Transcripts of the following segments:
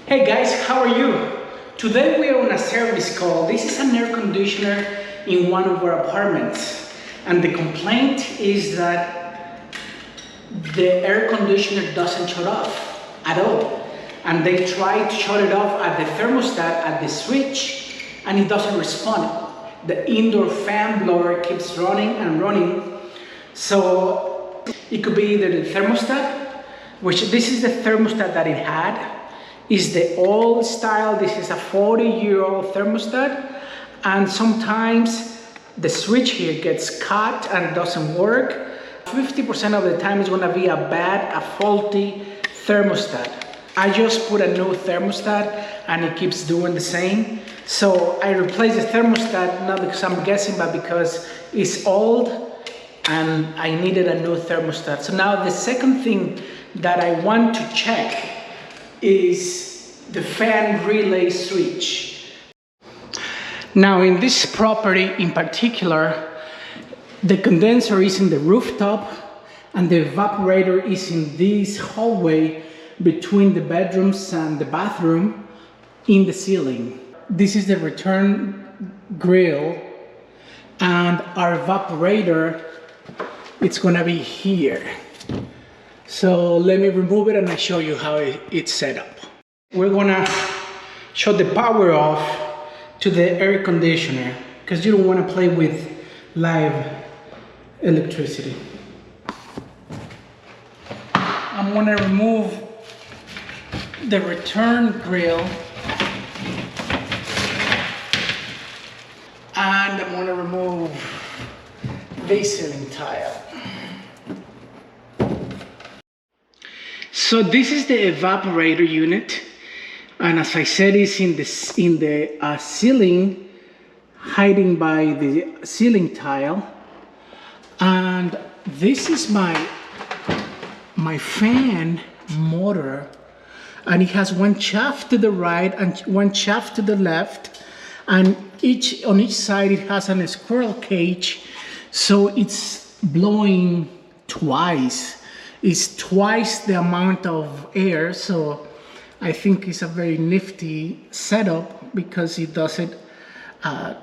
Hey guys, how are you? Today we are on a service call. This is an air conditioner in one of our apartments, and the complaint is that the air conditioner doesn't shut off at all, and they try to shut it off at the thermostat at the switch and it doesn't respond. The indoor fan blower keeps running and running, so it could be either the thermostat, which this is the thermostat that it had, is the old style. This is a 40-year-old thermostat, and sometimes the switch here gets cut and it doesn't work. 50% of the time it's gonna be a faulty thermostat. I just put a new thermostat and it keeps doing the same. So I replaced the thermostat, not because I'm guessing, but because it's old and I needed a new thermostat. So now the second thing that I want to check is the fan relay switch. Now in this property in particular, the condenser is in the rooftop and the evaporator is in this hallway between the bedrooms and the bathroom in the ceiling. This is the return grill, and our evaporator, it's gonna be here. So let me remove it and I'll show you how it's set up. We're gonna shut the power off to the air conditioner because you don't want to play with live electricity. I'm gonna remove the return grill and I'm gonna remove this ceiling tile. So this is the evaporator unit, and as I said, it's in the ceiling, hiding by the ceiling tile. And this is my fan motor, and it has one shaft to the right and one shaft to the left, and on each side it has a squirrel cage, so it's blowing twice. It's twice the amount of air, so I think it's a very nifty setup because it does it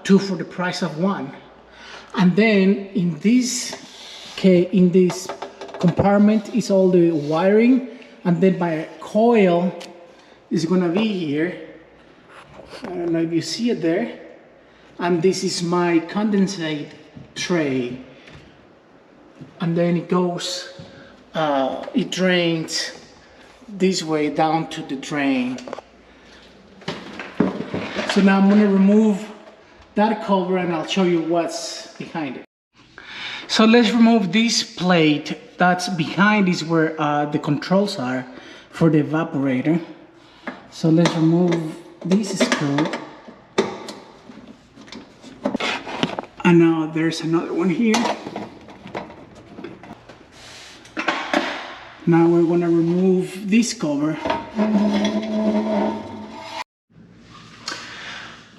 two for the price of one. And then in this compartment is all the wiring, and then my coil is gonna be here. I don't know if you see it there. And this is my condensate tray, and then it goes. It drains this way down to the drain. So now I'm gonna remove that cover and I'll show you what's behind it. So let's remove this plate that's behind, is where the controls are for the evaporator. So let's remove this screw. And now there's another one here. Now we're gonna remove this cover.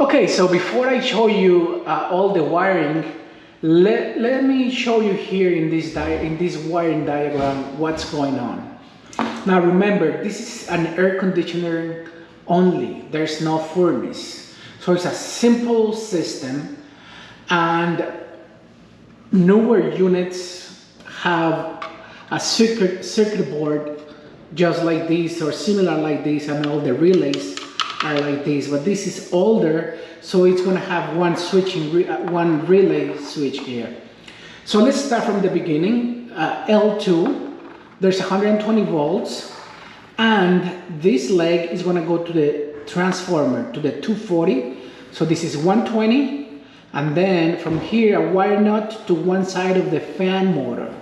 Okay, so before I show you all the wiring, let me show you here in this wiring diagram what's going on. Now remember, this is an air conditioner only. There's no furnace. So it's a simple system, and newer units have a circuit board just like this or similar like this, and all the relays are like this, but this is older, so it's going to have one relay switch here. So let's start from the beginning. L2, there's 120 volts, and this leg is going to go to the transformer, to the 240. So this is 120, and then from here a wire nut to one side of the fan motor.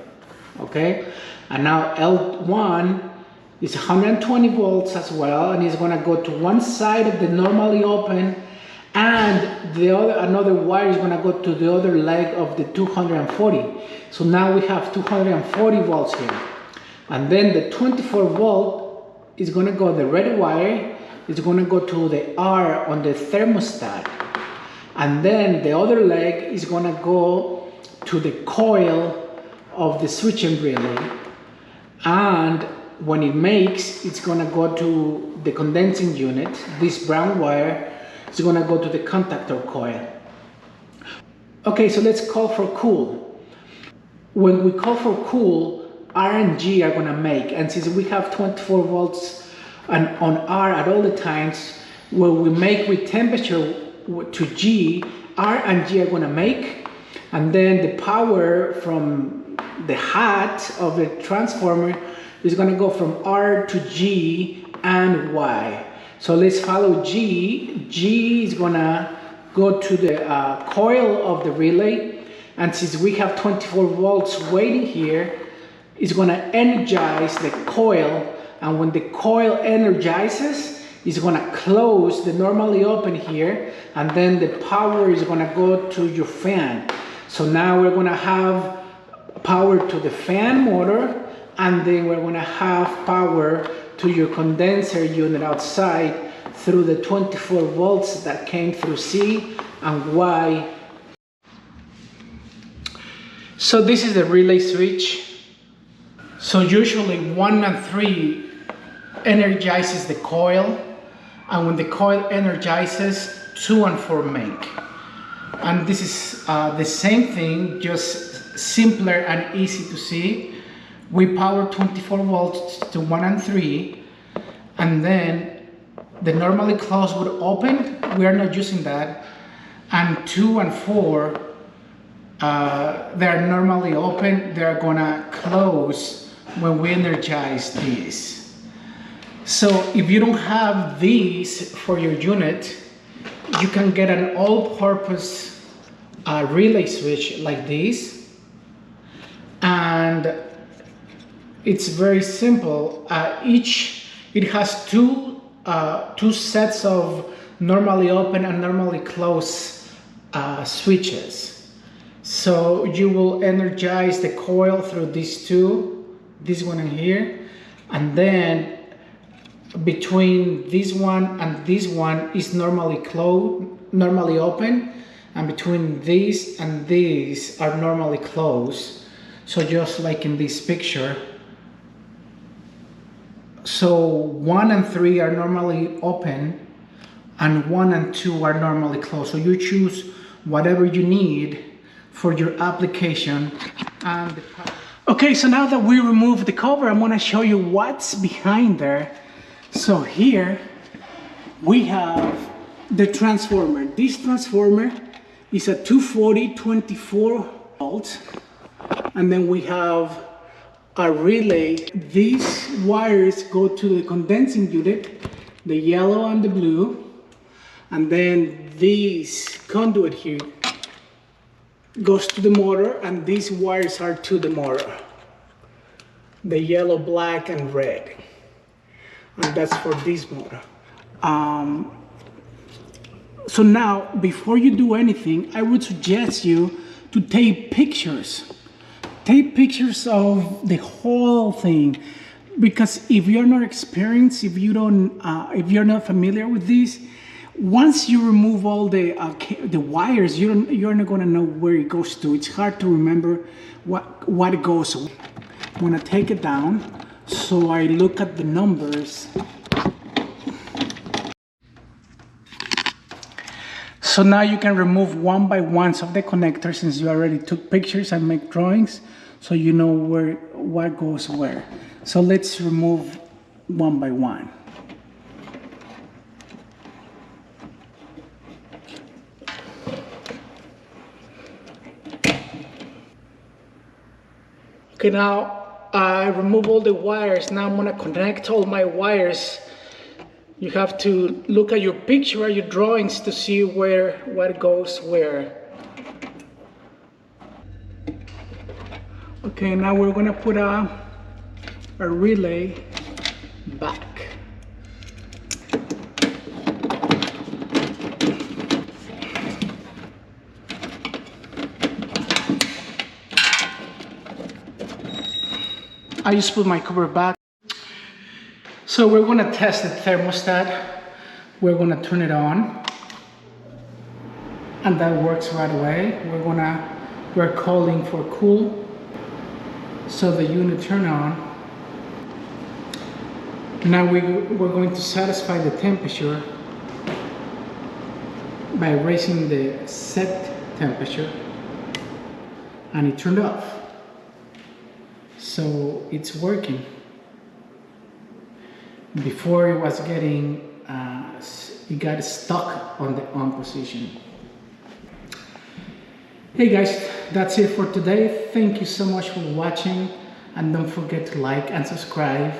Okay, and now L1 is 120 volts as well, and it's going to go to one side of the normally open, and another wire is going to go to the other leg of the 240. So now we have 240 volts here, and then the 24 volt is going to go, the red wire is going to go to the R on the thermostat, and then the other leg is going to go to the coil of the switching relay, and when it makes, it's gonna go to the condensing unit. This brown wire is gonna go to the contactor coil. Okay, so let's call for cool. When we call for cool, R and G are gonna make, and since we have 24 volts on R at all the times, when we make with temperature to G, R and G are gonna make, and then the power from the hat of the transformer is gonna go from R to G and Y. So let's follow G. G is gonna go to the coil of the relay, and since we have 24 volts waiting here, it's gonna energize the coil, and when the coil energizes, it's gonna close the normally open here, and then the power is gonna go to your fan. So now we're gonna have power to the fan motor, and then we're gonna have power to your condenser unit outside through the 24 volts that came through C and Y. So this is the relay switch. So usually 1 and 3 energizes the coil, and when the coil energizes, 2 and 4 make. And this is the same thing, just simpler and easy to see. We power 24 volts to 1 and 3, and then the normally closed would open. We are not using that. And 2 and 4, they're normally open. They're gonna close when we energize these. So if you don't have these for your unit, you can get an all-purpose relay switch like this, and it's very simple. It has two sets of normally open and normally closed switches. So you will energize the coil through these two, this one and here, and then between this one and this one is normally closed, normally open, and between these and these are normally closed. So just like in this picture. So 1 and 3 are normally open, and 1 and 2 are normally closed. So you choose whatever you need for your application. And okay, so now that we removed the cover, I'm gonna show you what's behind there. So here we have the transformer. This transformer is a 240 24 volts, and then we have a relay. These wires go to the condensing unit, the yellow and the blue, and then this conduit here goes to the motor, and these wires are to the motor, the yellow, black, and red, and that's for this motor. So now, before you do anything, I would suggest you to take pictures. Take pictures of the whole thing, because if you're not experienced, if you're not familiar with this, once you remove all the wires, you're not gonna know where it goes to. It's hard to remember what it goes. I'm gonna take it down so I look at the numbers. So now you can remove one by one of the connectors, since you already took pictures and make drawings, so you know what goes where. So let's remove one by one. Okay, now I remove all the wires. Now I'm gonna connect all my wires. You have to look at your picture or your drawings to see what goes where. Okay, now we're gonna put a relay back. I just put my cover back. So we're gonna test the thermostat. We're gonna turn it on, and that works right away. We're calling for cool. So the unit turn on, Now we're going to satisfy the temperature by raising the set temperature, and it turned off. So it's working. Before it was getting, it got stuck on the on position. Hey guys, that's it for today. Thank you so much for watching, and don't forget to like and subscribe.